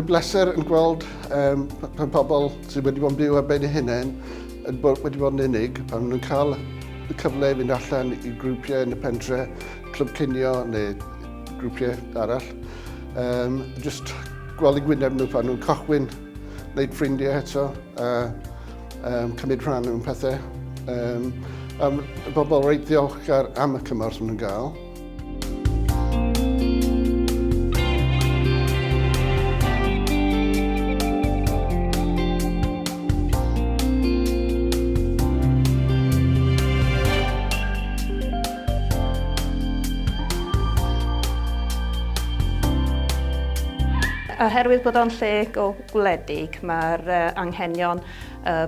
y bleser yn gweld pan pobl sydd wedi bod yn byw ar ben eu hunain wedi bod yn unig, pan nhw'n cael y cyfle i fynd allan i grwpiau yn y pentre, clwb cinio neu grwpiau arall. Just gweld eu gwyneb nhw pan nhw'n cochwyn, wneud ffrindiau eto a cymryd rhan mewn pethau. Y bobl reit ddiolchgar am y cymorth maen nhw'n gael. Oherwydd bod o'n lle gwledig, mae'r anghenion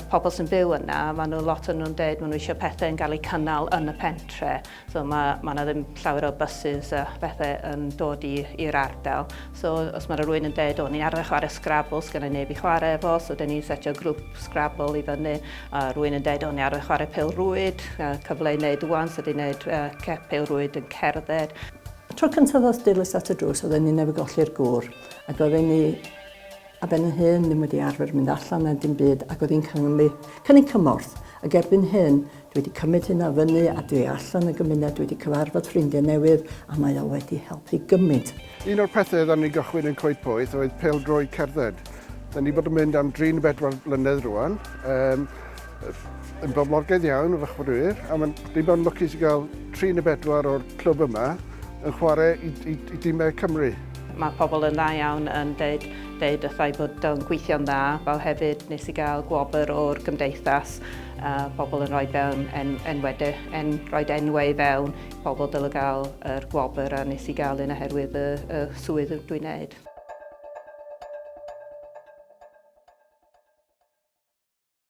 pobl sy'n byw yna, maen nhw lot o'n nhw'n dweud maen nhw eisiau pethau yn cael eu cynnal yn y pentre. So mae yna ddim llawer o buses a pethau yn dod i'r ardal. So os mae rhywun yn dweud, ni'n arfer chwarae Scrabble, sgan i neb i chwarae efo, so dyn ni'n setio grŵp Scrabble i fyny. Rhywun yn dweud, ni'n arfer chwarae pêl-rwyd, cyfle i wneud wan, so ni'n wneud pêl-rwyd yn cerdded. Tro cyntaf oedd dilys at y drws, oedden ni'n nefyd golli'r gŵr, ac oedden ni a ben yn hyn ddim wedi arfer mynd allan na dim byd, ac oedd hi'n cynnig cymorth. Ac erbyn hyn, dwi wedi cymryd hynna fyny a dwi allan y gymuned, dwi wedi cyfarfod ffrindiau newydd, a mae o wedi helpu gymryd. Un o'r pethau oedden ni gychwyn yn Coed Poeth oedd pêl-droed cerdded. Oedden ni bod yn mynd am 3-4 blynedd rwan, yn boblogaidd iawn o fychwyrwyr, a mae'n bod yn lwcus i gael 3-4 o'r clwb yma yn chwarae i dîmau Cymru. Mae pobl yn dda iawn yn deud wrthai bod o'n gweithio'n dda, fel hefyd nes i gael gwobr o'r gymdeithas, pobl yn rhoi fewn rhoi enwau i fewn, pobl dylai gael yr gwobr a nes i gael un oherwydd y swydd dwi'n wneud.